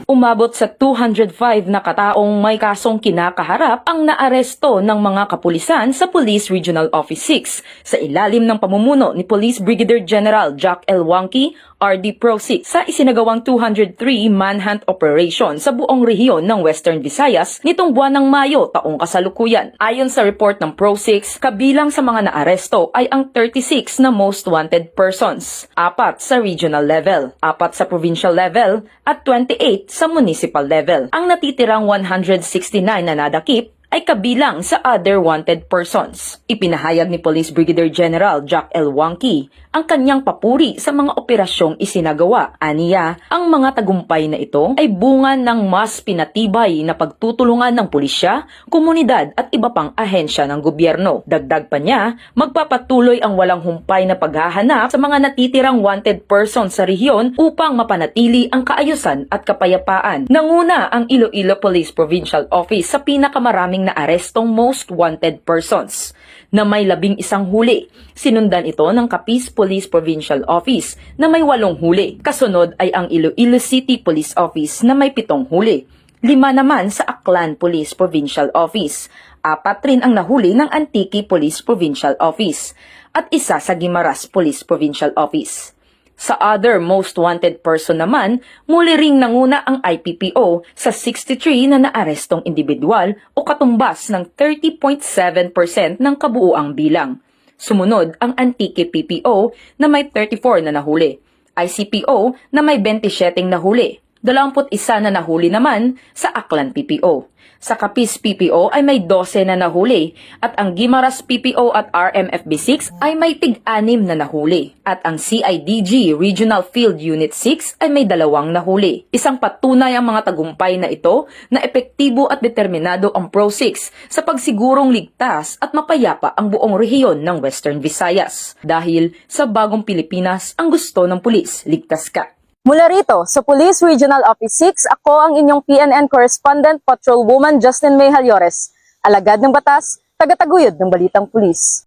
Umabot sa 205 na kataong may kasong kinakaharap ang naaresto ng mga kapulisan sa Police Regional Office 6 sa ilalim ng pamumuno ni Police Brigadier General Jack L. Wangki, RD Pro 6 sa isinagawang 203 manhunt operation sa buong rehiyon ng Western Visayas nitong buwan ng Mayo taong kasalukuyan. Ayon sa report ng Pro 6, kabilang sa mga naaresto ay ang 36 na most wanted persons, 4 sa regional level, 4 sa provincial level at 28 sa municipal level. Ang natitirang 169 na nadakip ay kabilang sa other wanted persons. Ipinahayag ni Police Brigadier General Jack L. Wangki ang kanyang papuri sa mga operasyong isinagawa. Aniya, ang mga tagumpay na ito ay bunga ng mas pinatibay na pagtutulungan ng pulisya, komunidad at iba pang ahensya ng gobyerno. Dagdag pa niya, magpapatuloy ang walang humpay na paghahanap sa mga natitirang wanted persons sa rehiyon upang mapanatili ang kaayusan at kapayapaan. Nanguna ang Iloilo Police Provincial Office sa pinakamaraming na arestong most wanted persons na may 11 huli. Sinundan ito ng Capiz Police Provincial Office na may 8 huli. Kasunod ay ang Iloilo City Police Office na may 7 huli. 5 naman sa Aklan Police Provincial Office. 4 rin ang nahuli ng Antique Police Provincial Office at 1 sa Guimaras Police Provincial Office. Sa other most wanted person naman, muli ring nanguna ang IPPO sa 63 na naarestong individual o katumbas ng 30.7% ng kabuuang bilang. Sumunod ang Antique PPO na may 34 na nahuli, ICPO na may 27 nahuli, 21 na nahuli naman sa Aklan PPO. Sa Capiz PPO ay may 12 na nahuli at ang Guimaras PPO at RMFB6 ay may tig-6 na nahuli at ang CIDG Regional Field Unit 6 ay may 2 nahuli. Isang patunay ang mga tagumpay na ito na epektibo at determinado ang Pro 6 sa pagsigurong ligtas at mapayapa ang buong rehiyon ng Western Visayas. Dahil sa bagong Pilipinas ang gusto ng pulis, ligtas ka. Mula rito sa Police Regional Office 6, ako ang inyong PNN Correspondent Patrolwoman Justin May Halyores, alagad ng batas, tagataguyod ng Balitang Pulis.